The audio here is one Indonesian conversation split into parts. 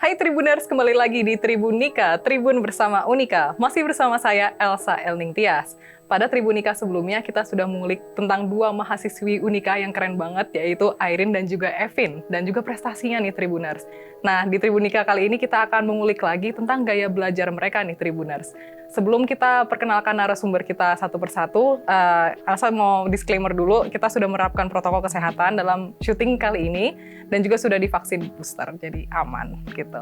Hai Tribuners, kembali lagi di Tribunika, Tribun bersama Unika. Masih bersama saya, Elsa Elning Tias. Pada Tribunika sebelumnya, kita sudah mengulik tentang dua mahasiswi Unika yang keren banget, yaitu Airin dan juga Evin, dan juga prestasinya nih Tribuners. Nah, di Tribunika kali ini kita akan mengulik lagi tentang gaya belajar mereka nih Tribuners. Sebelum kita perkenalkan narasumber kita satu persatu, Elsa mau disclaimer dulu, kita sudah menerapkan protokol kesehatan dalam syuting kali ini, dan juga sudah divaksin booster, jadi aman gitu.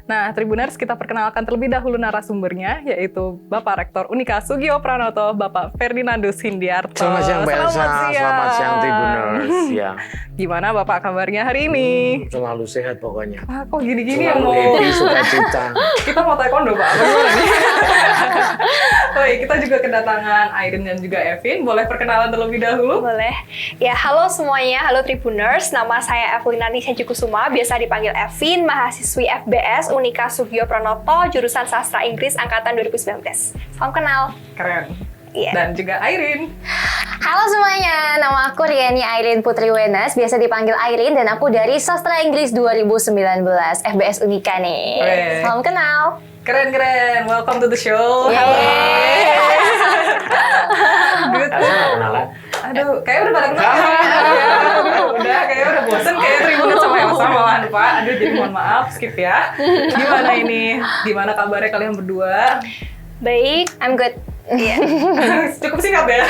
Nah, Tribuners, kita perkenalkan terlebih dahulu narasumbernya, yaitu Bapak Rektor Unika Sugio Pranoto, Bapak Ferdinandus Hindiarto. Selamat siang Mbak Elsa, selamat siang Tribuners. Ya. Gimana Bapak kabarnya hari ini? Selalu sehat pokoknya. Kok gini-gini ya Selalu mau? happy, sukacita. Kita mau taekwondo Pak, bagaimana nih? Baik, kita juga kedatangan Airin dan juga Evin. Boleh perkenalan terlebih dahulu? Boleh. Ya, halo semuanya. Halo Tribuners. Nama saya Evelina Nisha Kusuma, biasa dipanggil Evin, mahasiswi FBS Unika Sugio Pranoto, jurusan Sastra Inggris angkatan 2019. Salam kenal. Keren. Iya. Dan juga Airin. Halo semuanya, nama aku Riani Airin Putri Wenas, biasa dipanggil Airin, dan aku dari Sastra Inggris 2019, FBS Unika nih. Weh. Salam kenal. Keren. Welcome to the show. Yeay. Good. Elsa nggak kenalan? Aduh, kayaknya udah pada kenal ya. Udah, kayaknya udah bosen kayak Tribuners sama Elsa malahan, Pak. Aduh, jadi mohon maaf, skip ya. Gimana ini? Gimana kabarnya kalian berdua? Baik. I'm good. Iya. Cukup singkat ya?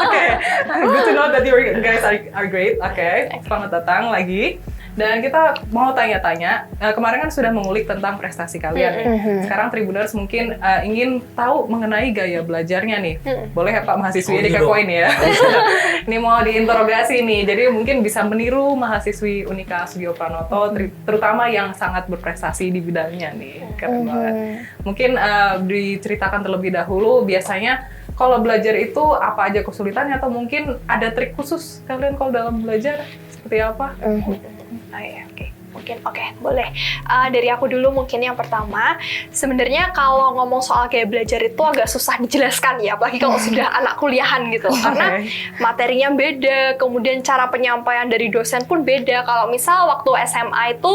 Oke. Good to know that you guys are great. Oke. Selamat datang lagi. Dan kita mau tanya-tanya, kemarin kan sudah mengulik tentang prestasi kalian nih. Sekarang Tribuners mungkin ingin tahu mengenai gaya belajarnya nih. Boleh ya Pak mahasiswi dikepoin ya? Ini mau diinterogasi nih, jadi mungkin bisa meniru mahasiswi Unika Sugio Pranoto, terutama yang sangat berprestasi di bidangnya nih. Keren banget. Mungkin diceritakan terlebih dahulu, biasanya kalau belajar itu apa aja kesulitannya, atau mungkin ada trik khusus kalian kalau dalam belajar, seperti apa? Oh ya, oke, boleh. Dari aku dulu mungkin yang pertama, sebenarnya kalau ngomong soal kayak belajar itu agak susah dijelaskan ya, apalagi kalau sudah anak kuliahan gitu, karena materinya beda, kemudian cara penyampaian dari dosen pun beda. Kalau misal waktu SMA itu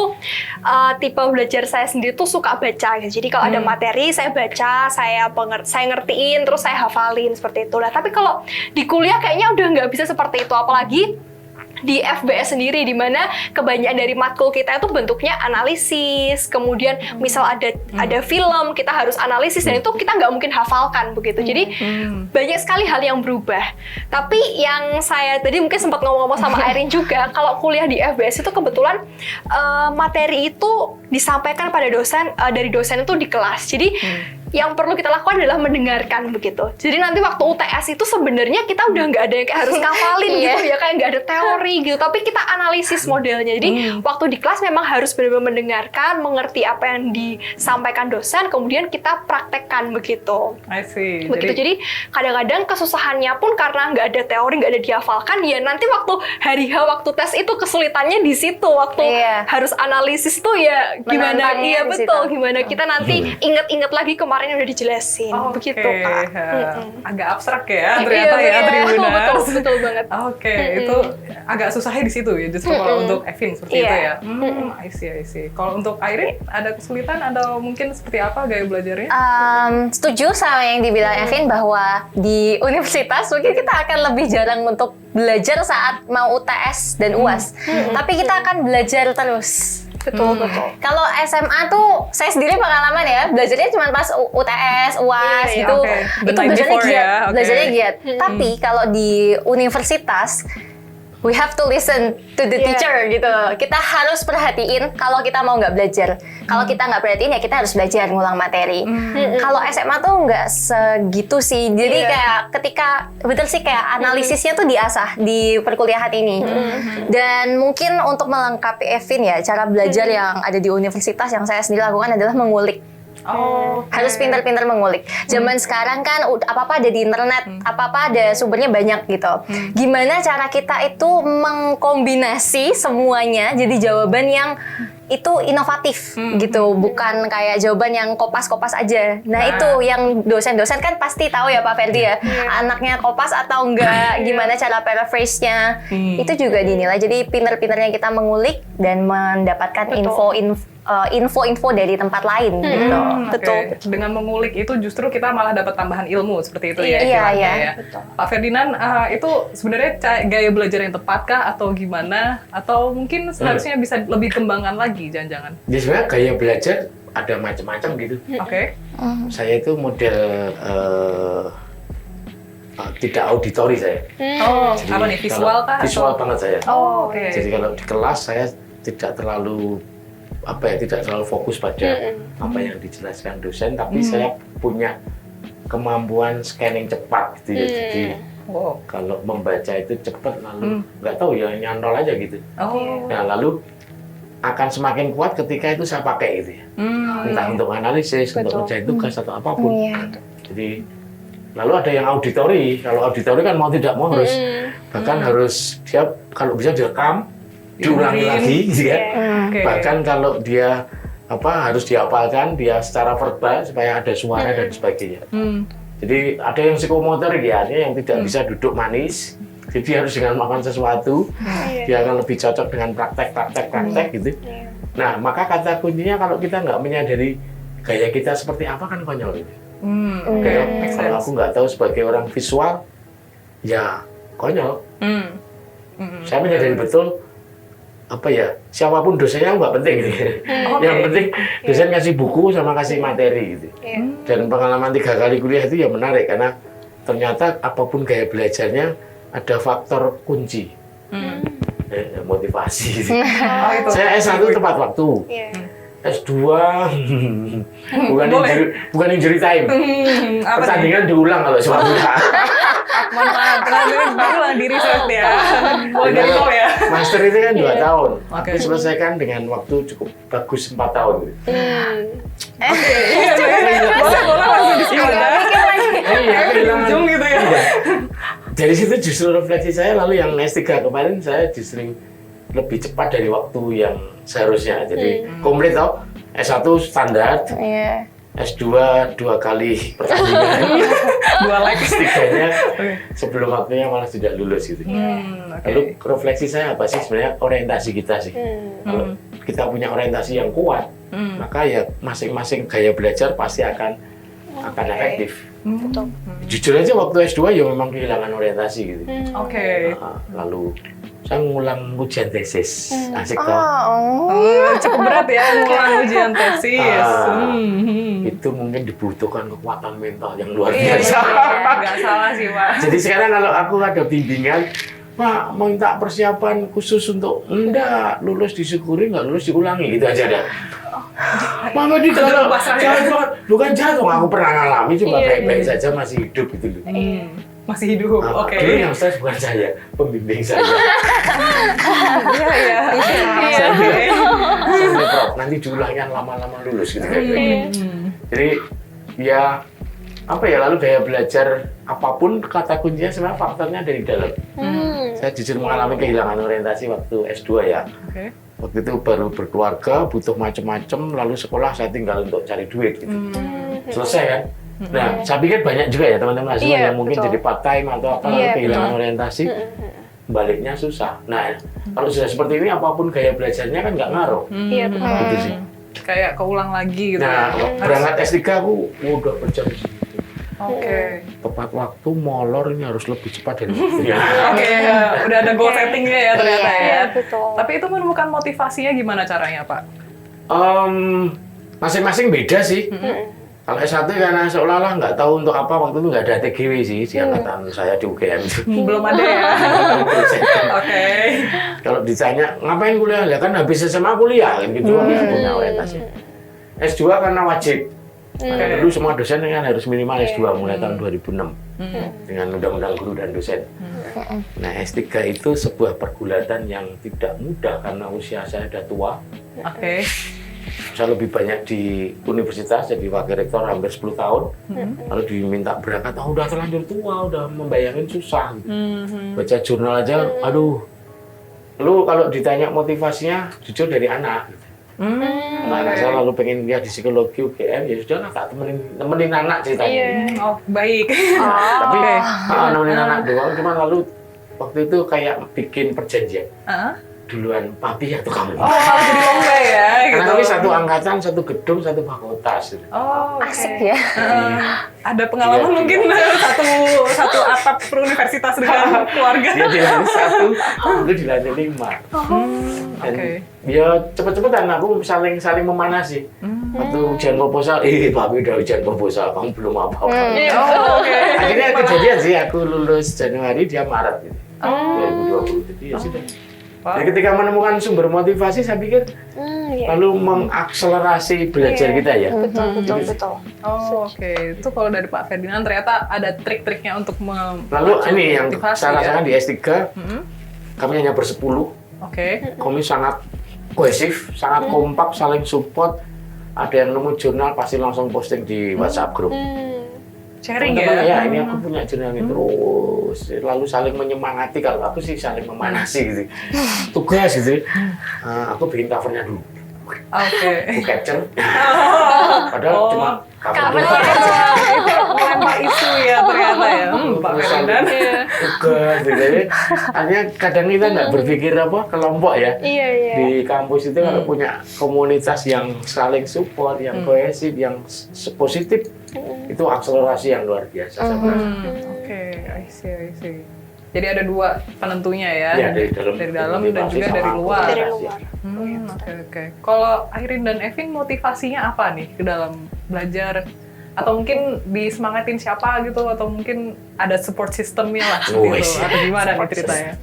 tipe belajar saya sendiri tuh suka baca, gitu. Jadi kalau ada materi saya baca, saya ngertiin, terus saya hafalin seperti itu. Nah, tapi kalau di kuliah kayaknya udah nggak bisa seperti itu, apalagi di FBS sendiri, di mana kebanyakan dari matkul kita itu bentuknya analisis, kemudian misal ada film, kita harus analisis, dan itu kita nggak mungkin hafalkan begitu. Jadi banyak sekali hal yang berubah. Tapi yang saya tadi mungkin sempat ngomong-ngomong sama Airin juga, kalau kuliah di FBS itu kebetulan materi itu disampaikan pada dosen, dari dosen itu di kelas. Jadi yang perlu kita lakukan adalah mendengarkan begitu. Jadi nanti waktu UTS itu sebenarnya kita udah nggak ada yang kayak harus ngafalin gitu ya, kayak nggak ada teori gitu. Tapi kita analisis modelnya. Jadi waktu di kelas memang harus benar-benar mendengarkan, mengerti apa yang disampaikan dosen, kemudian kita praktekkan begitu. I see. Begitu. Jadi kadang-kadang kesusahannya pun karena nggak ada teori, nggak ada dihafalkan, ya nanti waktu hari H, waktu tes itu kesulitannya di situ. Waktu harus analisis tuh ya gimana? Iya betul. Gimana kita nanti inget-inget lagi kemarin yang udah dijelasin, begitu Kak. Agak abstrak ya ternyata ya Tribuners. Betul banget. Itu agak susahnya di situ ya, justru kalau untuk Evin seperti itu ya. I see. Kalau untuk Airin ada kesulitan atau mungkin seperti apa gaya belajarnya? Setuju sama yang dibilang Evin, bahwa di universitas mungkin kita akan lebih jarang untuk belajar saat mau UTS dan UAS, tapi kita akan belajar terus. Betul. Kalau SMA tuh saya sendiri pengalaman ya, belajarnya cuma pas UTS, UAS gitu. Itu belajarnya giat, belajarnya giat. Tapi kalau di universitas, we have to listen to the teacher gitu. Kita harus perhatiin kalau kita mau nggak belajar. Kalau kita nggak perhatiin ya kita harus belajar ngulang materi. Kalau SMA tuh nggak segitu sih. Jadi kayak ketika betul sih kayak analisisnya tuh diasah di perkuliahan ini. Dan mungkin untuk melengkapi Evin ya, cara belajar yang ada di universitas yang saya sendiri lakukan adalah mengulik. Harus pintar-pintar mengulik. Zaman sekarang kan apa-apa ada di internet, apa-apa ada sumbernya banyak gitu. Gimana cara kita itu mengkombinasi semuanya jadi jawaban yang itu inovatif gitu, bukan kayak jawaban yang kopas-kopas aja. Nah itu yang dosen-dosen kan pasti tahu ya Pak Ferdi ya, anaknya kopas atau enggak, gimana cara paraphrase-nya, itu juga dinilai. Jadi pinter-pinternya kita mengulik dan mendapatkan info info-info dari tempat lain gitu. Betul. Oke. Dengan mengulik itu justru kita malah dapat tambahan ilmu seperti itu ya. Iya, istilahnya iya. ya. Betul. Pak Ferdinand, itu sebenarnya gaya belajar yang tepatkah atau gimana? Atau mungkin seharusnya bisa lebih kembangkan lagi jangan-jangan? Ya sebenarnya gaya belajar ada macam-macam gitu. Oke. Saya itu model tidak auditori saya. Oh, Jadi apa nih? Visual kalau kah? Visual atau? banget saya. Oh, oke. Jadi kalau di kelas saya tidak terlalu tidak terlalu fokus pada apa yang dijelaskan dosen, tapi saya punya kemampuan scanning cepat gitu ya. Jadi Wow. kalau membaca itu cepat lalu nggak tahu ya nyantol aja gitu. Oh. Nah lalu akan semakin kuat ketika itu saya pakai gitu ya. Entah untuk analisis, untuk kerjain tugas atau apapun. Jadi lalu ada yang auditori. Kalau auditori kan mau tidak mau harus bahkan harus dia kalau bisa direkam, diulangi lagi gitu ya. Oke. Bahkan kalau dia harus dihafalkan dia secara verbal supaya ada suara dan sebagainya. Jadi ada yang psikomotorik ya, artinya yang tidak bisa duduk manis. Jadi harus dengan makan sesuatu, dia akan lebih cocok dengan praktek gitu. Nah, maka kata kuncinya kalau kita nggak menyadari gaya kita seperti apa kan konyol gitu. Oke. Kalau aku nggak tahu sebagai orang visual, ya konyol. Saya menyadari betul siapapun dosennya nggak penting gitu. Yang penting dosen ngasih buku sama kasih materi gitu. Dan pengalaman 3 kali kuliah itu ya menarik karena ternyata apapun gaya belajarnya ada faktor kunci. Motivasi gitu. Oh, itu. Saya S1 tepat waktu. S2 bukan injury time. Apa nih? Pertandingan diulang kalau suatu saat. Mantap, diulang di research ya. Boleh dari nol ya. Master itu kan 2 tahun. Oke. Tapi selesaikan dengan waktu cukup bagus 4 tahun. Gitu. Boleh langsung di sini ada. Iya, kehilangan. Ujung gitu ya. Iya. Dari situ justru refleksi saya, lalu yang S3 kemarin saya justru lebih cepat dari waktu yang seharusnya. Jadi komplit toh, S1 standar, S2 2 kali pertandingan, 2 leg. S3-nya sebelum waktunya malah sudah lulus gitu. Lalu refleksi saya apa sih sebenarnya orientasi kita sih. Kalau kita punya orientasi yang kuat, maka ya masing-masing gaya belajar pasti akan efektif. Jujur aja waktu S2 ya memang kehilangan orientasi gitu. Oke. Lalu saya ngulang ujian tesis, asik toh. Cukup berat ya ngulang ujian tesis. Itu mungkin dibutuhkan kekuatan mental yang luar Iya, biasa. nggak salah sih Pak. Jadi sekarang kalau aku ada bimbingan, Pak minta persiapan khusus untuk enggak lulus disyukuri, nggak lulus diulangi gitu aja dah. Mama di kalau jatuh, bukan jatuh, aku pernah ngalami cuma baik-baik saja masih hidup gitu loh. Masih hidup, oke. Dulu yang stres bukan saya, pembimbing saya. Iya. Sampai Prof, nanti diulangnya lama-lama lulus gitu kayak. Jadi ya lalu gaya belajar apapun kata kuncinya sebenarnya faktornya dari dalam. Saya jujur mengalami kehilangan orientasi waktu S2 ya. Waktu itu baru berkeluarga, butuh macam-macam, lalu sekolah saya tinggal untuk cari duit gitu. Selesai kan? Nah, saya pikir banyak juga ya teman-teman mahasiswa yang mungkin jadi part time atau apa lalu kehilangan orientasi, baliknya susah. Nah, kalau sudah seperti ini apapun gaya belajarnya kan nggak ngaruh. Iya, betul. Gitu sih. Kayak keulang lagi gitu. Nah, berangkat S3 aku udah berjam-jam. Oke. Tepat waktu, molor ini harus lebih cepat dari waktunya. Oke, udah ada goal settingnya ya ternyata ya. Iya, betul. Tapi itu menemukan motivasinya gimana caranya Pak? Masing-masing beda sih. Kalau S1 karena seolah-olah nggak tahu untuk apa, waktu itu nggak ada TGW sih di angkatan saya di UGM. Belum ada ya. Oke. Kalau ditanya ngapain kuliah, ya kan habis SMA kuliah gitu, nggak punya orientasi. S2 karena wajib. Karena dulu semua dosen kan harus minimal S2 mulai tahun 2006 dengan Undang-Undang Guru dan Dosen. Nah S3 itu sebuah pergulatan yang tidak mudah karena usia saya sudah tua. Oke. Saya lebih banyak di universitas, jadi wakil rektor hampir 10 tahun. Lalu diminta berangkat, udah terlanjur tua, udah membayangin susah. Gitu. Baca jurnal aja, aduh. Lu kalau ditanya motivasinya, jujur dari anak. Gitu. Anak saya lalu pengen lihat di psikologi UGM, ya sudah lah, tak temenin anak ceritanya. Oh, baik. Tapi nemenin anak doang, cuma lalu waktu itu kayak bikin perjanjian. duluan papi atau kamu? Oh, malah jadi lomba ya gitu. Karena kami satu angkatan, satu gedung, satu fakultas. Gitu. Oh, oke. Asik ya. Ada pengalaman Iya, mungkin satu atap universitas dengan keluarga. Dia dilantik 1, aku dilantik 5. Dan Oke. ya cepet-cepetan aku saling memanasi. Waktu ujian proposal, papi udah ujian proposal, kamu belum apa-apa. Oh, oke. Akhirnya kejadian sih, aku lulus Januari, dia Maret gitu. 2020, jadi ya sudah. Wow. Jadi ketika menemukan sumber motivasi, saya pikir Iya. lalu mengakselerasi belajar kita ya. Betul. Oh, oke. Itu kalau dari Pak Ferdinand ternyata ada trik-triknya untuk Lalu ini yang motivasi, saya rasakan ya? di S3, kami hanya bersepuluh, Oke. kami sangat kohesif, sangat kompak, saling support. Ada yang nemu jurnal pasti langsung posting di WhatsApp grup. Sharing Teman-teman, ya. ini aku punya jurnal ini terus, lalu saling menyemangati. Kalau aku sih saling memanasi gitu, tugas gitu. Aku bikin covernya dulu, Oke. aku capture. Padahal cuma cover Cover doang. Itu melempar isu ya ternyata ya. Pak Ferdinand. Tugas gitu. Hanya kadang kita nggak berpikir kelompok ya. Iya. Di kampus itu kalau punya komunitas yang saling support, yang kohesif, yang positif, itu akselerasi yang luar biasa. Saya merasa. Oke, I see. Jadi ada dua penentunya ya. Ya, dari dalam dan juga sama dari aku. luar. Dari luar. Oke. Kalau Airin dan Evin motivasinya apa nih ke dalam belajar? Atau mungkin disemangatin siapa gitu? Atau mungkin ada support systemnya lah gitu? Atau gimana nih ceritanya?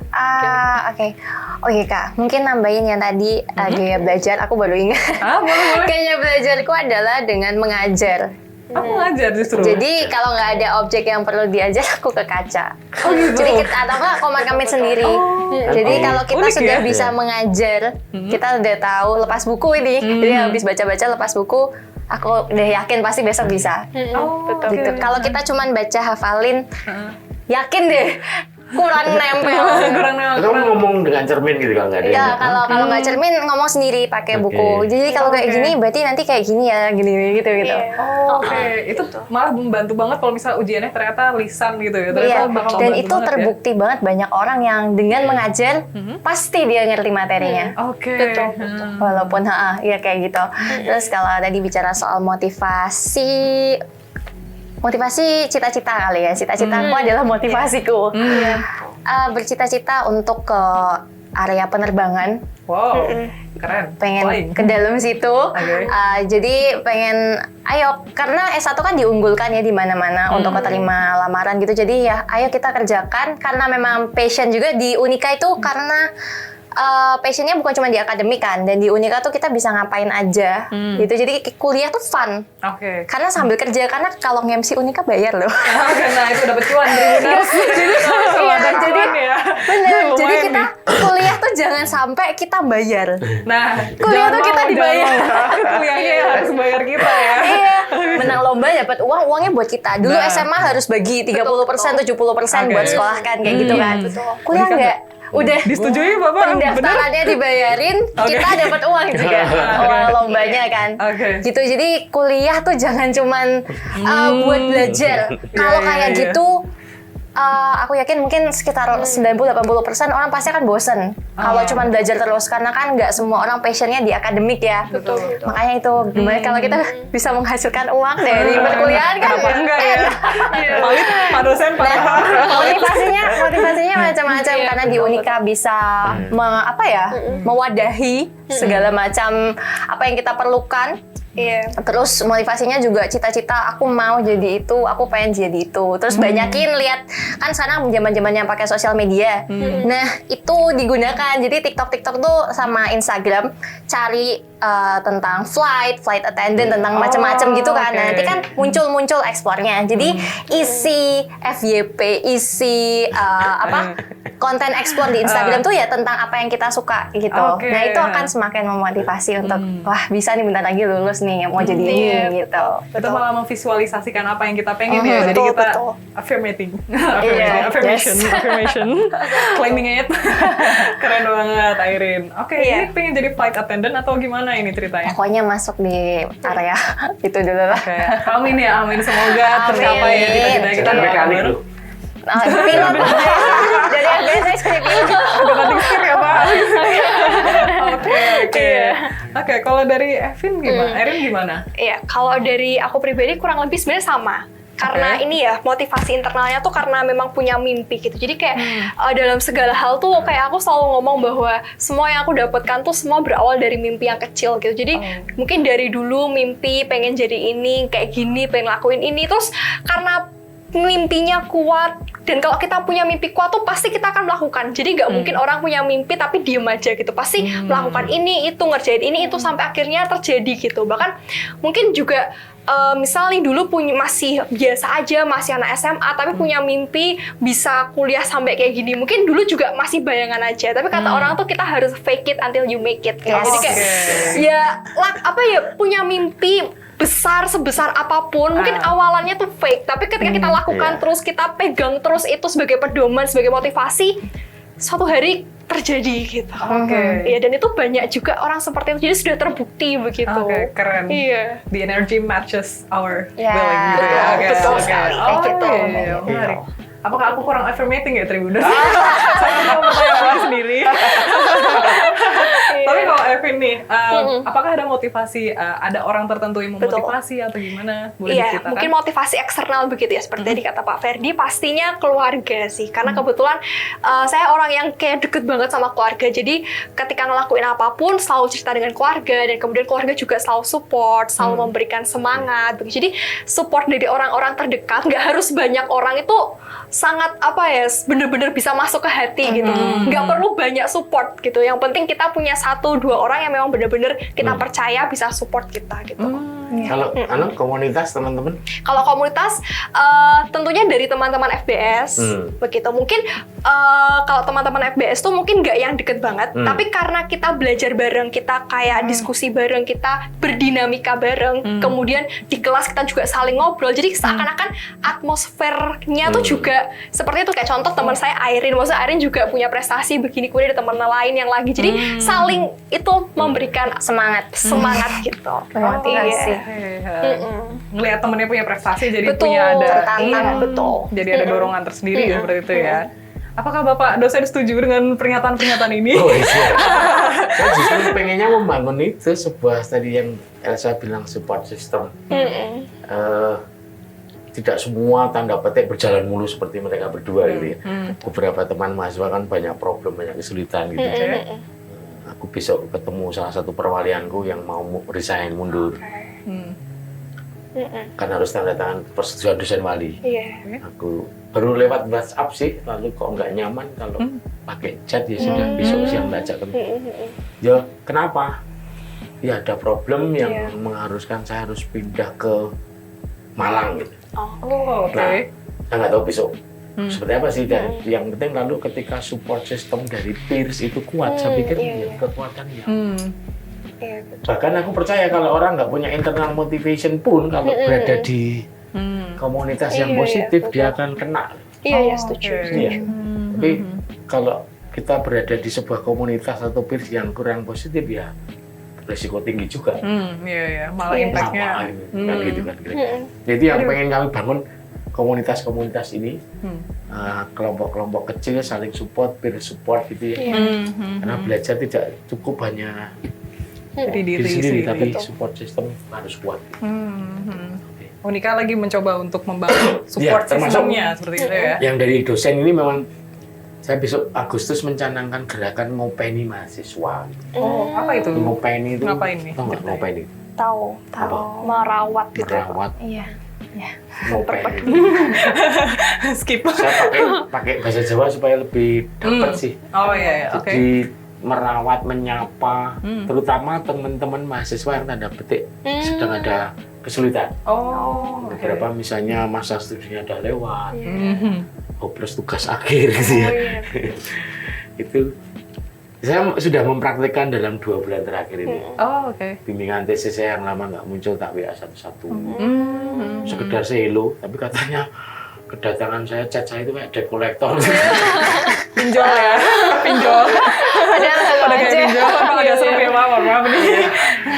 Oke Kak, mungkin nambahin yang tadi gaya belajar, aku baru ingat. Boleh. Gaya belajarku adalah dengan mengajar. Aku ngajar justru. Jadi kalau nggak ada objek yang perlu diajar, aku ke kaca. Oh gitu. Jadi kita atau nggak komat kamit sendiri. Jadi kalau kita Unik sudah ya? bisa mengajar, kita udah tahu lepas buku ini. Jadi habis baca-baca lepas buku, aku udah yakin pasti besok bisa. Betul. Gitu. Kalau kita cuman baca hafalin, yakin deh kurang nempel. Kamu ngomong dengan cermin gitu kalau nggak ada. Ya, yang- kalau nggak cermin ngomong sendiri pakai Oke. buku. Jadi kalau kayak gini berarti nanti kayak gini ya, gini gitu. Oke. Itu malah membantu banget kalau misalnya ujiannya ternyata lisan gitu ya. Ternyata Iya, bakal dan bantu itu banget ya. terbukti banget banyak orang yang dengan mengajar pasti dia ngerti materinya. Oke. Betul. Walaupun ya kayak gitu. Terus kalau tadi bicara soal motivasi cita-cita kali ya. Cita-citaku adalah motivasiku. Bercita-cita untuk ke area penerbangan. Wow. Keren. Pengen Flying. ke dalam situ. Oke. Jadi pengen karena S1 kan diunggulkan ya di mana-mana untuk keterima lamaran gitu. Jadi ya ayo kita kerjakan karena memang passion juga di Unika itu karena passionnya bukan cuma di akademik kan, dan di Unika tuh kita bisa ngapain aja gitu. Jadi kuliah tuh fun. Oke. Karena sambil kerja, karena kalau nge-MC Unika bayar loh. Karena itu dapat cuan benar. Jadi ya. bener, jadi Lumayan kita kuliah tuh jangan sampai kita bayar. Nah, Kuliah jangan tuh kita mau, dibayar. jangan mau. Kuliahnya yang harus bayar kita ya. Iya, menang lomba dapat uangnya buat kita. Dulu Nah. SMA harus bagi 30%, 70% buat Oke. sekolah kan kayak gitu kan. Kuliah Unika enggak. Udah Disetujui Bapak? pendaftarannya dibayarin, Oke. kita dapat uang juga. Uang lombanya kan. Oke. Gitu. Jadi kuliah tuh jangan cuman buat belajar. Kalau Iya, kayak iya. gitu aku yakin mungkin sekitar 90-80% orang pasti akan bosen kalau cuman belajar terus, karena kan nggak semua orang passionnya di akademik ya. Betul. Makanya itu gimana kalau kita bisa menghasilkan uang dari perkuliahan kan? Kenapa enggak ya? Palit Pak dosen Pak. Motivasinya macam-macam karena di Unika bisa mewadahi segala macam apa yang kita perlukan. Iya. Terus motivasinya juga cita-cita aku mau jadi itu, aku pengen jadi itu. Terus banyakin lihat kan sekarang zaman-zamannya pakai sosial media. Nah, itu digunakan. Jadi TikTok tuh sama Instagram cari tentang flight attendant, tentang macam-macam gitu kan. Nah, oke. nanti kan muncul eksplornya. Jadi isi FYP, isi konten explore di Instagram tuh ya tentang apa yang kita suka gitu. Oke. Nah, itu akan semakin memotivasi untuk wah bisa nih bentar lagi lulus nih mau jadi ini gitu. Kita malah memvisualisasikan apa yang kita pengen ya. Jadi betul, kita betul. affirming. Iya, Affirmation. Claiming it. Keren banget Airin. Oke, Iya. ini pengen jadi flight attendant atau gimana ini ceritanya? Pokoknya masuk di area itu dulu lah. Oke, amin ya, amin. Semoga tercapai ya cita-cita kita. Jangan mekanik Baru. loh. Pilot dari FBS saya jadi pilot. Udah batik setir ya Pak. Oke, kalau dari Evin gimana? Erin gimana? Iya, kalau dari aku pribadi kurang lebih sebenarnya sama. Karena ini ya, motivasi internalnya tuh karena memang punya mimpi gitu. Jadi kayak dalam segala hal tuh kayak aku selalu ngomong bahwa semua yang aku dapatkan tuh semua berawal dari mimpi yang kecil gitu. Jadi mungkin dari dulu mimpi pengen jadi ini, kayak gini, pengen lakuin ini. Terus karena mimpinya kuat, dan kalau kita punya mimpi kuat tuh pasti kita akan melakukan. Jadi nggak mungkin orang punya mimpi tapi diem aja gitu. Pasti melakukan ini, itu, ngerjain ini, itu sampai akhirnya terjadi gitu. Bahkan mungkin juga misalnya dulu masih biasa aja, masih anak SMA, tapi punya mimpi bisa kuliah sampai kayak gini. Mungkin dulu juga masih bayangan aja. Tapi kata orang tuh kita harus fake it until you make it. Gitu. Jadi kayak punya mimpi besar sebesar apapun, mungkin awalannya tuh fake, tapi ketika kita lakukan terus, kita pegang terus itu sebagai pedoman, sebagai motivasi, suatu hari terjadi gitu. Iya, dan itu banyak juga orang seperti itu, jadi sudah terbukti begitu. Keren. Iya. The energy matches our Ya, willing gitu ya. betul sekali. Kayak gitu. Iya, menarik. Apakah aku kurang affirmating ya, Tribuners? Saya mau bertanya sendiri. Tapi kalau Evin nih, apakah ada motivasi, ada orang tertentu yang memotivasi atau gimana? Boleh diceritakan? Mungkin motivasi eksternal begitu ya, seperti tadi kata Pak Ferdi, pastinya keluarga sih. Karena kebetulan saya orang yang kayak deket banget sama keluarga, jadi ketika ngelakuin apapun selalu cerita dengan keluarga, dan kemudian keluarga juga selalu support, selalu memberikan semangat. Jadi support dari orang-orang terdekat, nggak harus banyak orang itu sangat bener-bener bisa masuk ke hati gitu. Nggak perlu banyak support gitu. Yang penting kita punya 1-2 orang yang memang bener-bener kita percaya bisa support kita gitu. Kalau komunitas teman-teman? Kalau komunitas tentunya dari teman-teman FBS begitu. Mungkin kalau teman-teman FBS tuh mungkin nggak yang deket banget, tapi karena kita belajar bareng, kita kayak diskusi bareng, kita berdinamika bareng, kemudian di kelas kita juga saling ngobrol. Jadi seakan-akan atmosfernya tuh juga seperti itu. Kayak contoh teman saya Airin, maksudnya Airin juga punya prestasi begini, kemudian ada teman lain yang lagi. Jadi saling itu memberikan semangat gitu. Motivasi. Ngelihat temennya punya prestasi, jadi Betul, punya ada betul. Jadi ada dorongan tersendiri seperti itu ya. Apakah Bapak dosen setuju dengan pernyataan-pernyataan ini? Oh iya. Saya justru pengennya membangun itu sebuah tadi yang Elsa bilang support system. Tidak semua tanda petik berjalan mulus seperti mereka berdua gitu ya. Beberapa teman mahasiswa kan banyak problem, banyak kesulitan gitu. Aku besok ketemu salah satu perwalianku yang mau resign mundur. Karena harus tanda tangan persetujuan dosen wali. Aku baru lewat WhatsApp sih, lalu kok nggak nyaman kalau pakai chat, ya sudah besok siang belajar ketemu. Ya kenapa? Ya ada problem yang mengharuskan saya harus pindah ke Malang gitu. Nah, saya nggak tahu besok seperti apa sih. Dan yang penting lalu ketika support system dari peers itu kuat, saya pikir kekuatannya. Bahkan aku percaya kalau orang nggak punya internal motivation pun, kalau berada di komunitas yang positif, dia akan kena. Iya, setuju. Tapi kalau kita berada di sebuah komunitas atau peers yang kurang positif, ya resiko tinggi juga. Malah impact-nya. Kan gitu kan. Jadi yang pengen kami bangun komunitas-komunitas ini, kelompok-kelompok kecil saling support, peer support gitu ya. Karena belajar tidak cukup hanya diri sendiri, tapi support system harus kuat. Unika lagi mencoba untuk membangun support sistemnya seperti itu ya. Yang dari dosen ini memang saya besok Agustus mencanangkan gerakan ngopeni mahasiswa. Apa itu? Ngopeni itu Ngapain nih? Tahu nggak ngopeni? Tahu. Merawat gitu. Merawat. Iya. Ngopeni. Skip. Saya pakai bahasa Jawa supaya lebih dapat sih. Oh iya, oke. Jadi merawat, menyapa, terutama teman-teman mahasiswa yang tanda petik sedang ada kesulitan. Beberapa misalnya masa studinya udah lewat, hopeless tugas akhir gitu ya. Itu saya sudah mempraktikkan dalam 2 bulan terakhir ini. Bimbingan tesis saya yang lama nggak muncul, tak WA satu-satu. Sekedar hello, tapi katanya kedatangan saya, chat saya itu kayak debt collector. Pinjol ya, pinjol. Ada kayak pinjol, apa agak serem ya, maaf nih.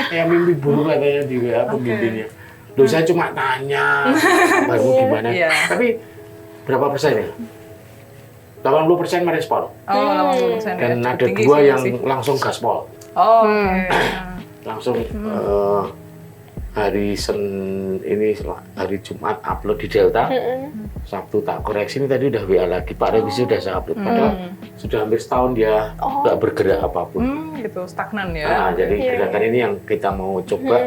Ya mimpi buruk katanya di WA pembimbingnya. Loh, saya cuma tanya, baru gimana. Tapi berapa persen ya? 80% merespon. 80% Dan ya. ada 2 yang langsung gaspol. langsung hari hari Jumat upload di Delta. Sabtu tak koreksi, ini tadi udah WA lagi, Pak revisi udah saya upload. Padahal sudah hampir setahun dia nggak bergerak apapun. Gitu, stagnan ya. Nah, jadi gerakan ini yang kita mau coba.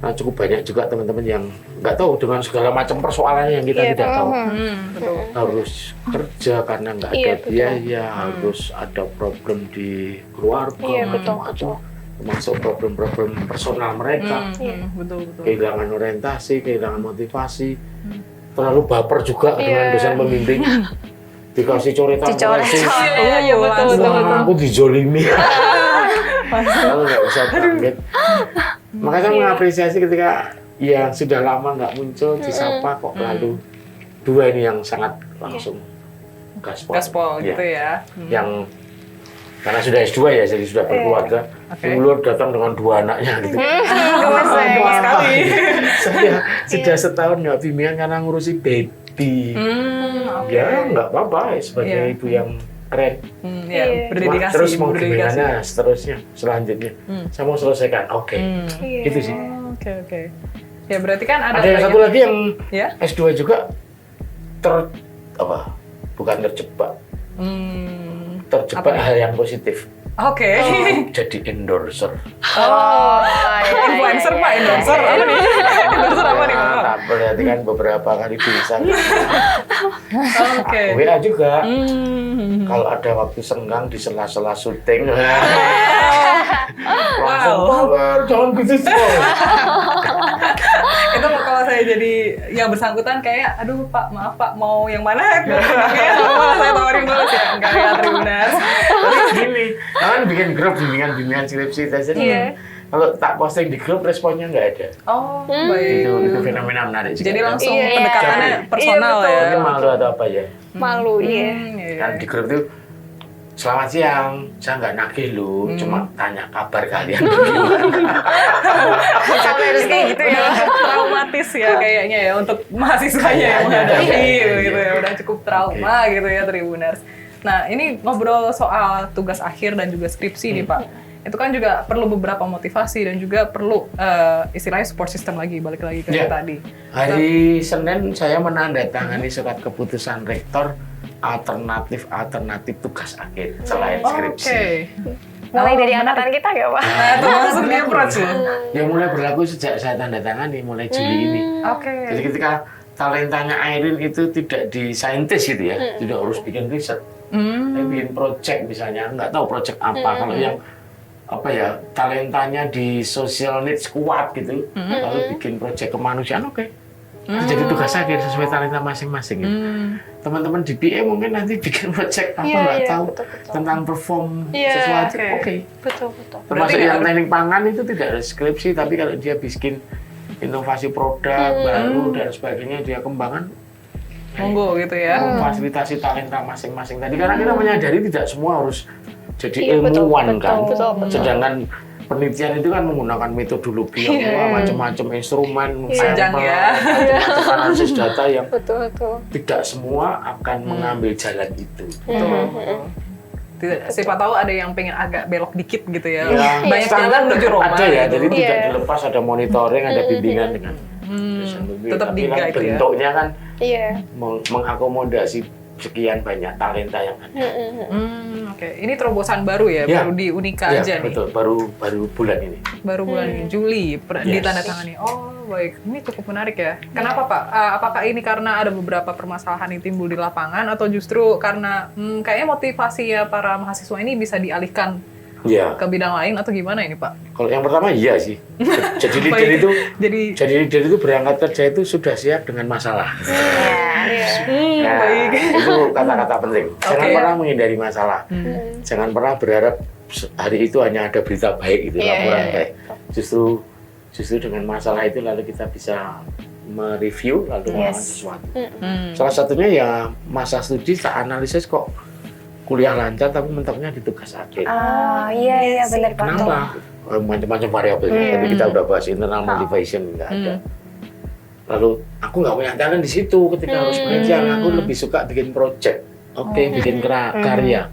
Nah, cukup banyak juga teman-teman yang nggak tahu dengan segala macam persoalannya yang kita tidak tahu. Betul. Harus kerja karena nggak ada biaya, harus ada problem di keluarga, Betul. termasuk problem-problem personal mereka. Betul. Kehilangan orientasi, kehilangan motivasi, terlalu baper juga dengan dosen pembimbing. Dikasih coretan koreksi, Iya, betul. wah, aku dijolimi. Kalau nggak bisa bangkit. Makanya saya mengapresiasi ketika yang sudah lama nggak muncul disapa kok lalu dua ini yang sangat langsung gaspol Gitu ya. Yang karena sudah S2 ya, jadi sudah berkeluarga. Ulur datang dengan 2 anaknya gitu. Gemes sekali. Saya sudah setahun nggak bimbingan karena ngurusi baby. Ya nggak apa-apa sebagai ibu yang keren. Ya, berdedikasi. Terus mau gimana seterusnya, selanjutnya. Saya mau selesaikan, oke. Itu sih. Oke. Ya berarti kan ada yang satu lagi yang ya? S2 juga bukan terjebak. Terjebak hal yang positif. Oke. Jadi endorser. Influencer Pak, endorser apa nih? Endorser apa nih Pak? Nah, berarti kan beberapa kali bisa. Oke. WA juga. Kalau ada waktu senggang di sela-sela syuting. Langsung power, jangan gitu semua. Itu kalau saya jadi yang bersangkutan kayak, aduh Pak, maaf Pak, mau yang mana? Kayak malah saya tawarin dulu sih, enggak ya Tribunas. Tapi gini, kan bikin grup bimbingan skripsi tadi. Kalau tak posting di grup responnya nggak ada. Oh, baik. Itu fenomena menarik juga. Jadi langsung Iya. pendekatannya personal Iya, ya. Ini malu atau apa ya? Malu, Kan di grup itu selamat siang, saya nggak nagih lu, cuma tanya kabar kalian bagaimana. Sampai harus kayak gitu ya. Traumatis ya kayaknya ya untuk mahasiswanya yang menghadapi gitu ya. Udah cukup trauma gitu ya Tribuners. Nah, ini ngobrol soal tugas akhir dan juga skripsi nih Pak. Itu kan juga perlu beberapa motivasi dan juga perlu istilahnya support system lagi, balik lagi ke yang tadi. Hari Senin saya menandatangani surat keputusan rektor alternatif tugas akhir selain skripsi. Mulai dari angkatan kita nggak Pak? Nah, itu langsung di approach loh. Yang mulai berlaku sejak saya tanda tangani mulai Juli ini. Jadi ketika talentanya Airin itu tidak di saintis gitu ya, tidak harus bikin riset, tapi bikin project misalnya, nggak tahu project apa. Kalau yang talentanya di social needs kuat gitu, lalu bikin project kemanusiaan, itu jadi tugas akhir sesuai talenta masing-masing. Teman-teman di PA mungkin nanti bikin project nggak tahu tentang perform sesuatu, Betul. termasuk yang teknik pangan itu tidak ada skripsi, tapi kalau dia bikin inovasi produk baru dan sebagainya, dia kembangkan, monggo gitu ya. memfasilitasi talenta masing-masing tadi, karena kita menyadari tidak semua harus jadi ilmuwan kan. Sedangkan penelitian itu kan menggunakan metodologi yang macam-macam instrumen, sampel, macam-macam analisis data yang tidak semua akan mengambil jalan itu. Siapa tahu ada yang pengen agak belok dikit gitu ya. Banyak Standar jalan menuju Roma. ada ya, gitu. jadi tidak dilepas, ada monitoring, ada bimbingan dengan tetap tapi kan itu ya. bentuknya kan mengakomodasi sekian banyak talenta yang ada. Ini terobosan baru ya, baru di Unika aja nih. Betul, baru bulan ini. Baru bulan ini, Juli, ditandatangani. Oh, baik. Ini cukup menarik ya. Kenapa Pak? Apakah ini karena ada beberapa permasalahan yang timbul di lapangan, atau justru karena kayaknya motivasi ya para mahasiswa ini bisa dialihkan ke bidang lain, atau gimana ini Pak? Kalau yang pertama iya sih. Jadi leader itu berangkat kerja itu sudah siap dengan masalah. Baik. Itu kata-kata penting. Jangan pernah menghindari masalah. Jangan pernah berharap hari itu hanya ada berita baik itu, laporan baik. Justru dengan masalah itu lalu kita bisa mereview lalu melakukan sesuatu. Salah satunya ya masa studi tak analisis kok kuliah lancar tapi mentoknya di tugas akhir. Iya benar Pak. Kenapa? Macam-macam variabelnya. Tadi kita udah bahas internal motivation nggak ada. Lalu aku nggak punya talent di situ ketika harus penelitian. Aku lebih suka bikin project, bikin karya.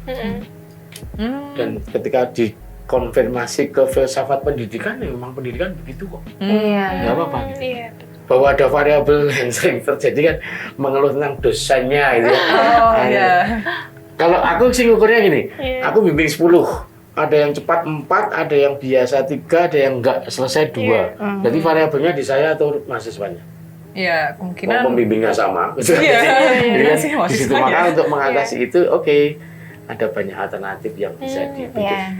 Dan ketika di konfirmasi ke filsafat pendidikan, ya memang pendidikan begitu kok. Iya. Nggak apa-apa. Iya. Bahwa ada variabel yang sering terjadi kan mengeluh tentang dosennya gitu ya. Oh iya. Kalau aku sih ngukurnya gini, Iya. aku bimbing 10. Ada yang cepat 4, ada yang biasa 3, ada yang enggak selesai 2. Jadi variabelnya di saya atau mahasiswanya. Iya, kemungkinan. Mau pembimbingnya sama. Iya, Jadi kan sih, di situ mahasiswanya. maka untuk mengatasi itu, oke, ada banyak alternatif yang bisa dipikir. Iya.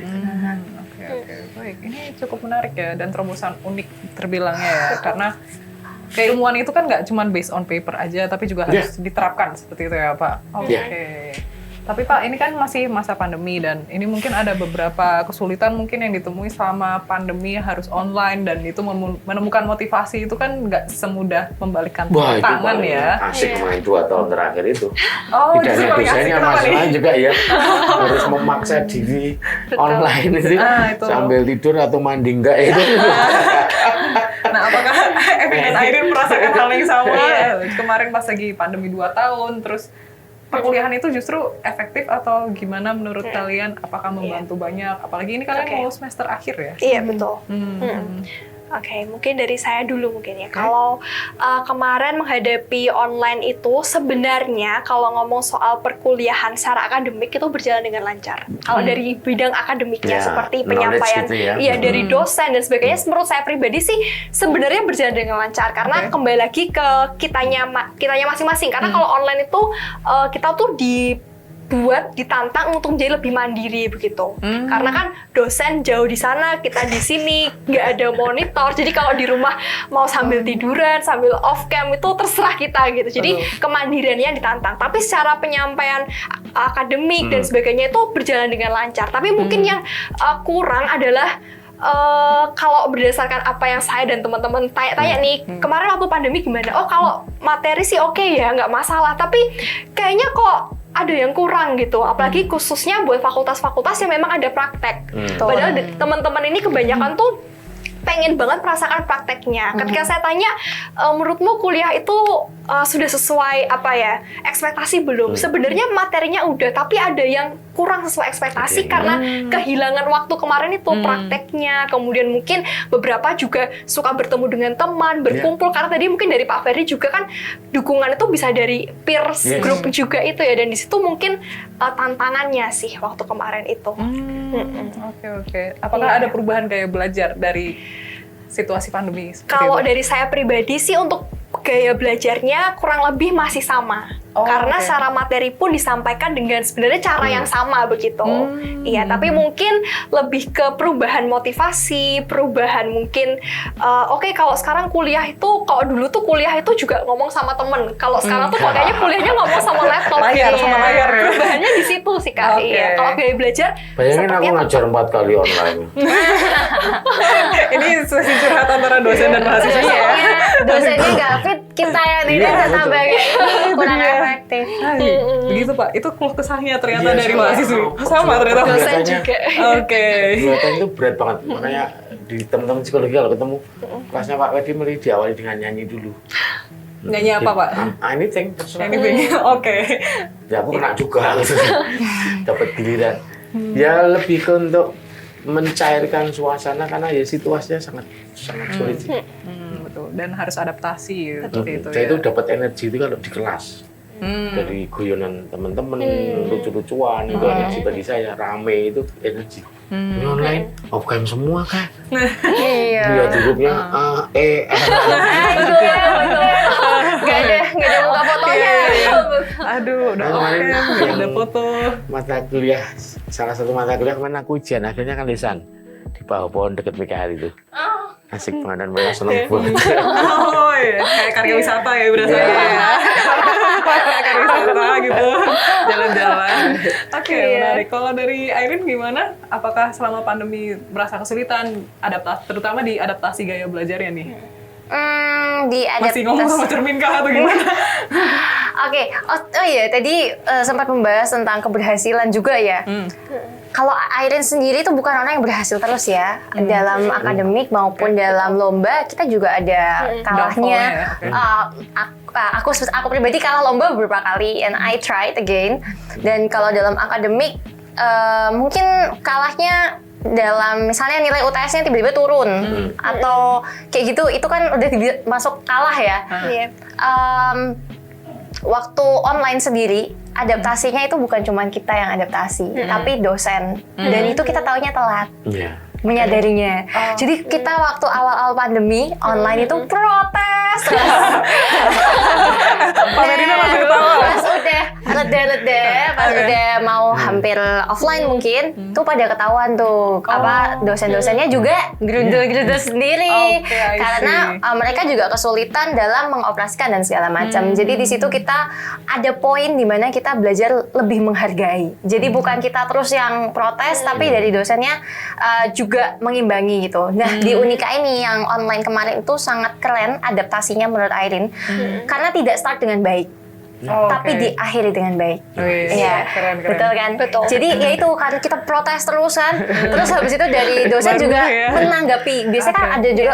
Oke. Baik, ini cukup menarik ya, dan terobosan unik terbilangnya ya, karena keilmuan itu kan nggak cuma based on paper aja, tapi juga harus diterapkan seperti itu ya Pak. Oke. Tapi Pak, ini kan masih masa pandemi dan ini mungkin ada beberapa kesulitan mungkin yang ditemui selama pandemi harus online, dan itu menemukan motivasi itu kan nggak semudah membalikkan Wah, itu tangan paling ya. asik main 2 tahun terakhir itu. Oh, Tidak justru hanya paling asik dosennya, kenapa nih? mahasiswa juga ya. Harus memaksa diri online itu, Itu. sambil tidur atau mandi enggak itu. Nah, apakah Evin dan Airin merasakan hal yang sama? Kemarin pas lagi pandemi 2 tahun, terus perkuliahan itu justru efektif atau gimana menurut kalian? Apakah membantu banyak? Apalagi ini kalian mau semester akhir ya? Iya, betul. Oke, mungkin dari saya dulu mungkin ya. Kalau kemarin menghadapi online itu sebenarnya kalau ngomong soal perkuliahan secara akademik itu berjalan dengan lancar. Kalau dari bidang akademiknya Ya, seperti knowledge penyampaian gitu ya. iya dari dosen dan sebagainya, menurut saya pribadi sih sebenarnya berjalan dengan lancar karena kembali lagi ke kitanya masing-masing. Karena kalau online itu kita tuh ditantang untuk menjadi lebih mandiri begitu. Karena kan dosen jauh di sana, kita di sini, nggak ada monitor. Jadi kalau di rumah mau sambil tiduran, sambil off cam itu terserah kita gitu. Jadi kemandiriannya ditantang. Tapi secara penyampaian akademik dan sebagainya itu berjalan dengan lancar. Tapi mungkin yang kurang adalah kalau berdasarkan apa yang saya dan teman-teman tanya nih, kemarin waktu pandemi gimana? Oh, kalau materi sih oke ya, nggak masalah. Tapi kayaknya kok ada yang kurang gitu, apalagi khususnya buat fakultas-fakultas yang memang ada praktek. Padahal teman-teman ini kebanyakan tuh pengen banget merasakan prakteknya. Ketika saya tanya, menurutmu kuliah itu sudah sesuai apa ya ekspektasi belum? Sebenarnya materinya udah, tapi ada yang kurang sesuai ekspektasi karena kehilangan waktu kemarin itu prakteknya. Kemudian mungkin beberapa juga suka bertemu dengan teman, berkumpul karena tadi mungkin dari Pak Ferry juga kan dukungan itu bisa dari peers group juga itu ya, dan di situ mungkin tantangannya sih waktu kemarin itu. Oke. Apakah ada perubahan gaya belajar dari situasi pandemi? Kalau dari saya pribadi sih untuk gaya belajarnya kurang lebih masih sama. Karena secara materi pun disampaikan dengan sebenarnya cara yang sama begitu. Iya, tapi mungkin lebih ke perubahan motivasi, perubahan mungkin oke, kalau sekarang kuliah itu, kalau dulu tuh kuliah itu juga ngomong sama temen. Kalau sekarang tuh kok kayaknya kuliahnya ngomong sama laptop. Layar, sama layar ya. Perubahannya di situ sih Kak. Iya. Kalau gaya belajar Bayangin aku seperti apa? ngajar 4 kali online. Ini sesi curhat antara dosen dan mahasiswa ya. Dosennya nggak fit, kita yang tidak Iya, tetap betul. bagai kurang efektif. Begitu Pak, itu keluh kesahnya ternyata Iya, dari sama. mahasiswa. Sama ternyata. Dosen Kelihatannya- juga. Oke. Kelihatan itu berat banget. Makanya di teman-teman psikologi kalau ketemu, kelasnya Pak Wedi mesti diawali dengan nyanyi dulu. Nyanyi apa Pak? Anything, terserah. Anything. Oke. Ya aku kena juga gitu. Dapat giliran. Ya lebih ke untuk mencairkan suasana karena ya situasinya sangat sulit sih. Betul. Dan harus adaptasi seperti itu Saya ya. itu dapat energi itu kalau di kelas. Dari guyonan teman-teman, lucu-lucuan itu energi bagi saya. Rame itu energi. Ini online off cam semua kan? Iya. Dia grupnya Betul. Nggak ada muka fotonya. Aduh, udah Kemarin oke, ada foto. mata kuliah, salah satu mata kuliah kemarin aku ujian, akhirnya kan lisan di bawah pohon deket Mikael itu. Asik banget dan mereka seneng banget. Oh iya, kayak karya wisata ya berasanya ya. Kayak karya wisata gitu, jalan-jalan. Oke, menarik. Kalau dari Airin gimana? Apakah selama pandemi merasa kesulitan terutama di adaptasi gaya belajarnya nih? Masih ngomong sama cermin kah atau gimana? Oke, oh iya tadi sempat membahas tentang keberhasilan juga ya. Kalau Airin sendiri itu bukan orang yang berhasil terus ya, dalam akademik maupun dalam lomba kita juga ada kalahnya. Aku pribadi kalah lomba beberapa kali, and I tried again. Dan kalau dalam akademik mungkin kalahnya dalam misalnya nilai UTS-nya tiba-tiba turun atau kayak gitu, itu kan udah masuk kalah ya. Iya. Waktu online sendiri adaptasinya itu bukan cuma kita yang adaptasi, tapi dosen. Dan itu kita taunya telat. Iya. Menyadarinya. Jadi kita waktu awal-awal pandemi online itu protes terus. Pak Medina langsung ketawa. Pas udah reda-reda, pas udah mau hampir offline mungkin, tuh pada ketahuan tuh apa dosen-dosennya juga gerundel-gerundel sendiri. Oke, I see. Karena mereka juga kesulitan dalam mengoperasikan dan segala macam. Jadi di situ kita ada poin di mana kita belajar lebih menghargai. Jadi bukan kita terus yang protes, tapi dari dosennya juga mengimbangi gitu. Nah, di Unika ini yang online kemarin itu sangat keren adaptasinya menurut Airin. Karena tidak start dengan baik. Tapi diakhiri dengan baik. Iya, keren. betul kan? Betul. Jadi ya itu karena kita protes terus kan. Terus habis itu dari dosen Baru juga ya. menanggapi. Biasanya kan ada juga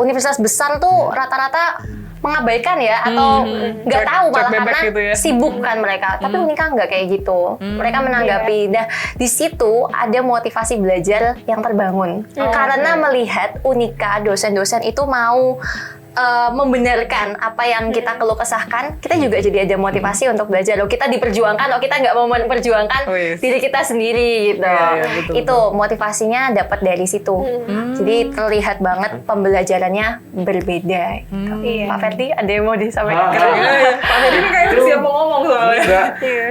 universitas besar tuh rata-rata mengabaikan ya atau nggak tahu malah bebek karena gitu ya. sibuk kan mereka. Tapi Unika nggak kayak gitu. Mereka menanggapi. Nah, di situ ada motivasi belajar yang terbangun. Karena melihat Unika dosen-dosen itu mau membenarkan apa yang kita keluh kesahkan, kita juga jadi ada motivasi untuk belajar. Loh, kita diperjuangkan, loh kita nggak mau memperjuangkan diri kita sendiri gitu. Iya, betul, Itu motivasinya dapat dari situ. Jadi terlihat banget pembelajarannya berbeda. Gitu. Iya. Pak Ferdi, ada yang mau disampaikan? Pak Medina kayaknya siap mau ngomong soalnya. Enggak. Iya.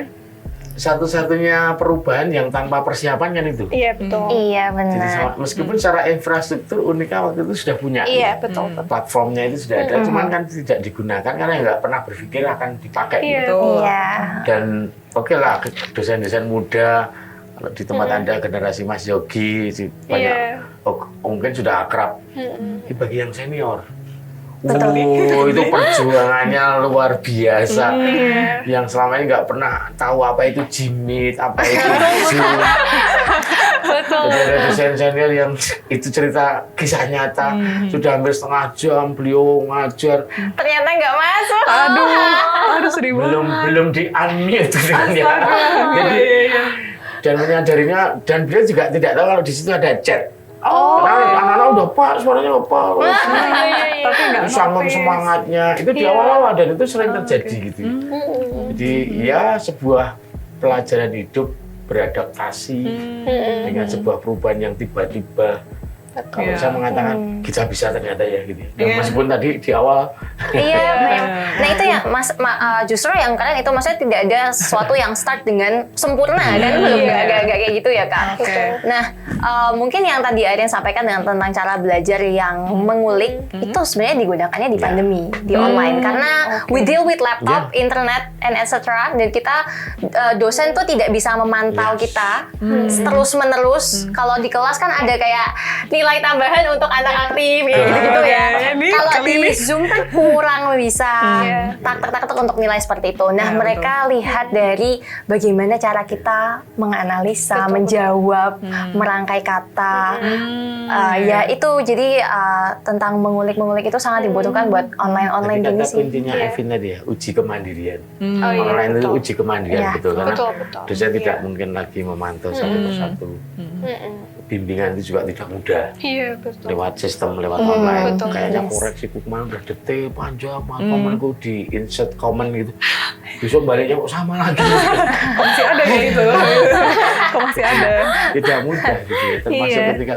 Satu-satunya perubahan yang tanpa persiapan kan itu. Iya, betul. Iya Jadi benar. meskipun secara infrastruktur Unika waktu itu sudah punya. Iya, betul. Platformnya itu sudah ada, cuman kan tidak digunakan karena nggak pernah berpikir akan dipakai. Iya. Gitu. Iya. Dan oke lah, dosen-dosen muda, kalau di tempat Anda generasi Mas Yogi, banyak, mungkin sudah akrab. Ini bagi yang senior. Betul. Itu perjuangannya luar biasa. Yang selama ini nggak pernah tahu apa itu Jimit, apa itu Zoom. Betul. Jadi ada dosen senior yang itu cerita kisah nyata, sudah hampir setengah jam beliau ngajar, Ternyata nggak masuk. Aduh sedih banget. belum di unmute dengan dia. Jadi dan menyadarinya, dan beliau juga tidak tahu kalau di situ ada chat. Karena anak-anak udah Pak, suaranya apa? Tapi nggak Sanggung notice. semangatnya itu di awal-awal, dan itu sering terjadi gitu. Jadi ya sebuah pelajaran hidup beradaptasi dengan sebuah perubahan yang tiba-tiba. Kalau Iya. saya mengatakan kita bisa ternyata ya gitu. Ya, Iya. meskipun tadi di awal Iya, memang. Nah itu ya, justru yang keren itu maksudnya tidak ada sesuatu yang start dengan sempurna kan, belum nggak kayak gitu ya Kak. Oke. Nah mungkin yang tadi Airin sampaikan dengan tentang cara belajar yang mengulik itu sebenarnya digunakannya di pandemi, di online karena we deal with laptop, internet, and etc. Dan kita dosen tuh tidak bisa memantau kita terus menerus. Kalau di kelas kan ada kayak nilai tambahan untuk anak aktif gitu ya. Ini Kalau kali di ini. Zoom kan kurang bisa tak untuk nilai seperti itu. Nah, mereka lihat dari bagaimana cara kita menganalisa, menjawab, merangkai kata. Ya itu jadi tentang mengulik-mengulik itu sangat dibutuhkan buat online tadi gini kata sih. kuncinya Evin tadi ya, uji kemandirian. Oh, iya, Online itu betul. uji kemandirian, Iya. betul, karena Betul, betul. dosen tidak Iya. mungkin lagi memantau satu persatu. Mm-mm. Bimbingan itu juga tidak mudah. Iya, betul. Lewat sistem, lewat online. betul. Kayaknya Yes. koreksiku kemarin udah detail, panjang, komenku di insert comment gitu. Besok baliknya kok sama lagi. Kok masih ada kayak gitu? Kok masih ada? Tidak mudah gitu ya. Termasuk Iya. ketika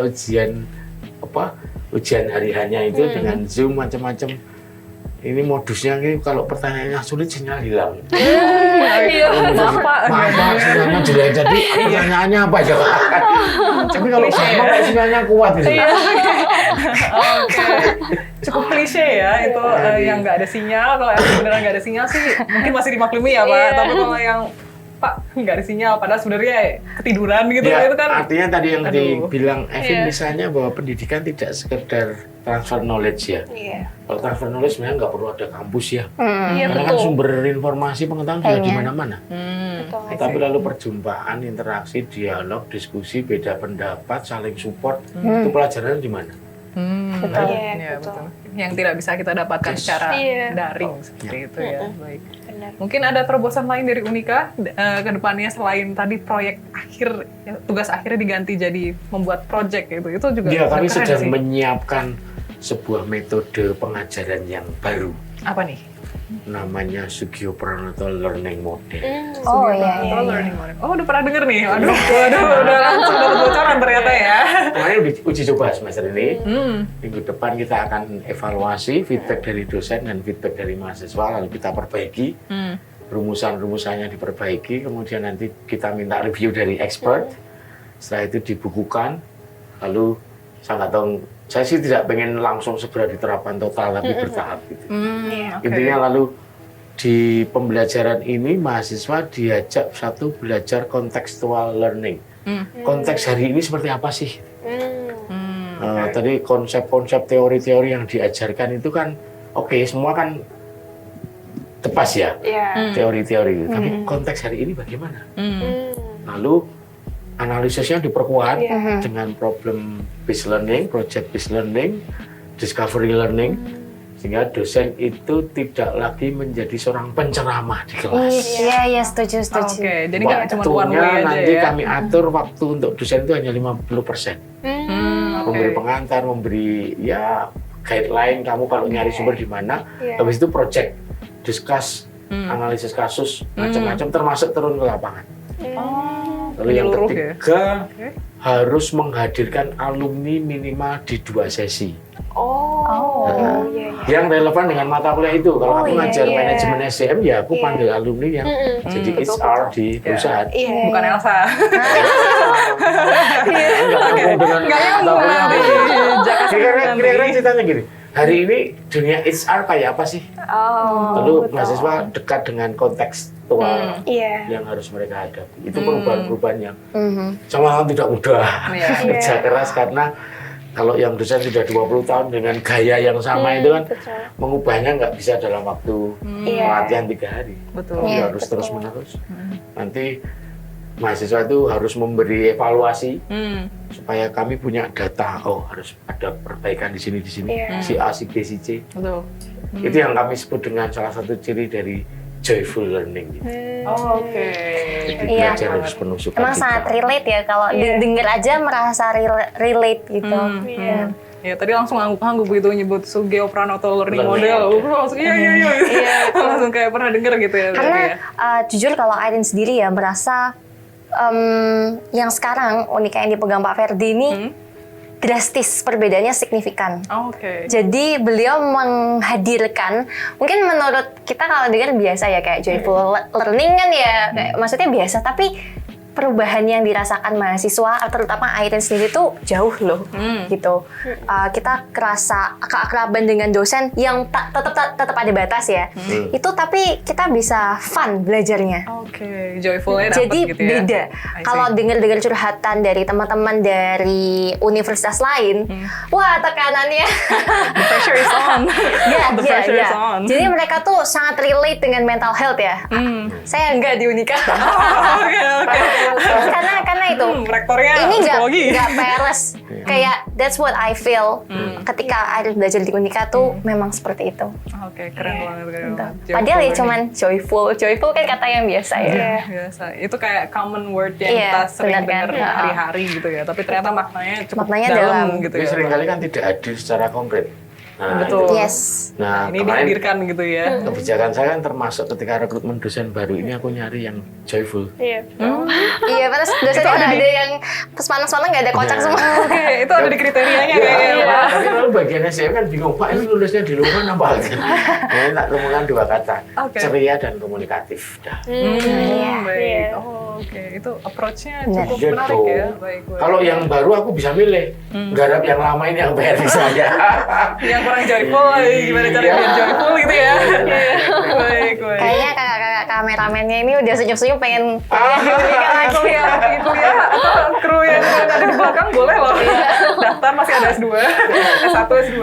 ujian hari hanya itu dengan Zoom macam-macam. Ini modusnya ini kalau pertanyaannya sulit sinyal hilang. Iya. Maaf Pak. Maaf Pak, sinyalnya jelek, jadi pertanyaannya apa aja? Tapi kalau sama kayak sinyalnya kuat gitu. Oke. Cukup klise ya itu yang nggak ada sinyal. Kalau yang beneran nggak ada sinyal sih mungkin masih dimaklumi ya Pak. Tapi kalau yang Pak nggak ada sinyal padahal sebenarnya ketiduran gitu Ya, itu kan. artinya tadi yang Aduh. dibilang Evin Iya. misalnya bahwa pendidikan tidak sekedar transfer knowledge ya. Iya. Kalau transfer knowledge sebenarnya nggak perlu ada kampus ya. Iya, Karena kan betul. sumber informasi pengetahuan sudah di mana-mana. Betul. Tapi lalu perjumpaan, interaksi, dialog, diskusi, beda pendapat, saling support, itu pelajarannya di mana? Betul. Iya, Ya, betul. betul. Yang tidak bisa kita dapatkan secara Iya. daring seperti itu ya. Baik. Benar. Mungkin ada terobosan lain dari Unika ke depannya selain tadi proyek akhir, tugas akhirnya diganti jadi membuat project gitu. Itu juga Ya, kami keren sedang sih. menyiapkan sebuah metode pengajaran yang baru. Apa nih? Namanya Sugio Pranoto Learning Model. Oh Sugio iya, Pranoto iya, iya. Learning Model. Oh, udah pernah denger nih. Waduh, udah langsung dapat bocoran ternyata ya. Kemarin uji coba semester ini. Hmm. Minggu depan kita akan evaluasi feedback dari dosen dan feedback dari mahasiswa, lalu kita perbaiki. Rumusan-rumusannya diperbaiki, kemudian nanti kita minta review dari expert. Setelah itu dibukukan, lalu saya nggak tahu, saya sih tidak pengen langsung segera diterapkan total, tapi bertahap gitu. Oke. Intinya lalu di pembelajaran ini mahasiswa diajak satu belajar contextual learning. Konteks hari ini seperti apa sih? Tadi konsep-konsep teori-teori yang diajarkan itu kan oke, semua kan tepas ya, teori-teori itu. Tapi konteks hari ini bagaimana? Lalu analisisnya diperkuat dengan problem based learning, project based learning, discovery learning, sehingga dosen itu tidak lagi menjadi seorang penceramah di kelas. Iya, setuju. Oke, jadi nggak cuma one Waktunya way aja nanti ya. kami atur waktu untuk dosen itu hanya 50%. Memberi pengantar, memberi ya guideline kamu kalau nyari sumber di mana. Habis itu project, discuss, analisis kasus, macam-macam termasuk turun ke lapangan. Lalu yang menyeluruh ketiga Oke. harus menghadirkan alumni minimal di 2 sesi. Yang relevan dengan mata kuliah itu. Kalau aku ngajar manajemen SDM ya aku panggil alumni yang jadi HR di perusahaan. Bukan Elsa. Nggak nyambung nanti. Kira-kira ceritanya gini. Hari ini dunia HR kayak apa sih? Lalu mahasiswa dekat dengan kontekstual yang harus mereka hadapi. Itu perubahan-perubahan yang sama tidak mudah. Kerja keras karena kalau yang dosen sudah 20 tahun dengan gaya yang sama itu kan mengubahnya nggak bisa dalam waktu pelatihan 3 hari. Betul. Harus terus-menerus. Nanti mahasiswa itu harus memberi evaluasi supaya kami punya data. Oh, harus ada perbaikan di sini, si A, si B, si C. Betul. Itu yang kami sebut dengan salah satu ciri dari joyful learning. Gitu. Oke. Jadi Iya. belajar harus penuh sukacita. Emang sangat relate ya kalau denger aja merasa relate gitu. Ya tadi langsung ngangguk-ngangguk begitu nyebut Sugio Pranoto Learning Learning Model. Model. Langsung iya. Langsung kayak pernah denger gitu ya. berarti Karena ya. jujur kalau Aiden sendiri ya merasa yang sekarang Unika yang dipegang Pak Ferdi ini drastis, perbedaannya signifikan. Oke. Jadi beliau menghadirkan, mungkin menurut kita kalau dengar biasa ya kayak joyful learning kan ya, kayak, maksudnya biasa, tapi perubahan yang dirasakan mahasiswa, terutama Aiden sendiri tuh jauh loh, gitu. Kita kerasa keakraban dengan dosen yang tetap ada batas ya. Itu tapi kita bisa fun belajarnya. Oke, joyfulnya dapet Jadi gitu ya. beda. I see. Kalau dengar curhatan dari teman-teman dari universitas lain, wah tekanannya. The pressure is on. Ya, The pressure is on. Jadi mereka tuh sangat relate dengan mental health ya. Saya enggak di Unika. Oke. karena itu. Rektornya Ini psikologi. nggak peres. Kayak that's what I feel. Ketika ada belajar di Unika tuh memang seperti itu. Oke, keren banget. Padahal ya cuman joyful kan kata yang biasa ya. Biasa. Itu kayak common word yang Iya, kita sering benar kan? dengar hari-hari gitu ya. Tapi ternyata maknanya cukup Maknanya dalam dalam. gitu Tapi ya. seringkali kan tidak hadir secara konkret. Nah, Betul. itu. Yes. Nah, Ini kemarin dihadirkan gitu ya. kebijakan saya kan termasuk ketika rekrutmen dosen baru ini aku nyari yang joyful. Iya, terus dosennya nggak ada yang pas panas-panas nggak ada kocak Nah. semua. Oke, itu ada di kriterianya kayaknya. Iya, Pak. tapi kalau bagian SDM kan bingung, Pak ini lulusnya di luar apa? Nah, tak rumungan 2 kata, Oke. ceria dan komunikatif. Dah. Baik. Oh, oke. Itu approach-nya cukup Gitu. menarik ya. Baik. Kalau yang baru aku bisa milih, garap yang lama ini yang bayar saya. Yang kurang joyful, gimana cara biar joyful gitu ya. Baik. Kayaknya kakak-kakak kameramennya ini udah senyum-senyum pengen Kalau yang itu ya, atau kru yang ada di belakang boleh loh. Daftar masih ada S2, S1, S2.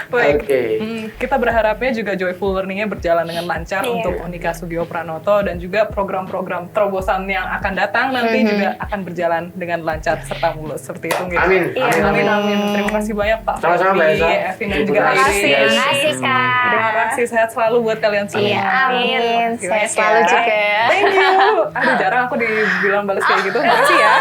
Baik. Oke. Kita berharapnya juga joyful learning-nya berjalan dengan lancar Iya. untuk Unika Sugio Pranoto dan juga program-program terobosan yang akan datang nanti juga akan berjalan dengan lancar serta mulus seperti itu gitu. Amin. Iya. Amin. Terima kasih banyak Pak Sama-sama, Mbak Febri, Elsa. Evin dan juga Terima Airin. kasih. Terima kasih Kak. Terima kasih, sehat selalu buat kalian semua. Iya, amin. Terima Saya kasih selalu ya. juga. Thank you. Aduh, jarang aku dibilang balas kayak gitu. Makasih ya.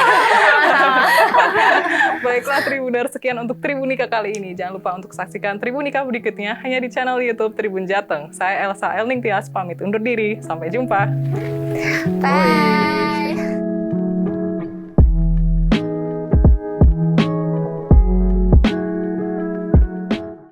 Baiklah Tribuner, sekian untuk Tribunika kali ini. Jangan lupa untuk saksikan Tribunika berikutnya hanya di channel YouTube Tribun Jateng. Saya Elsa Elning Tias pamit undur diri. Sampai jumpa. Bye.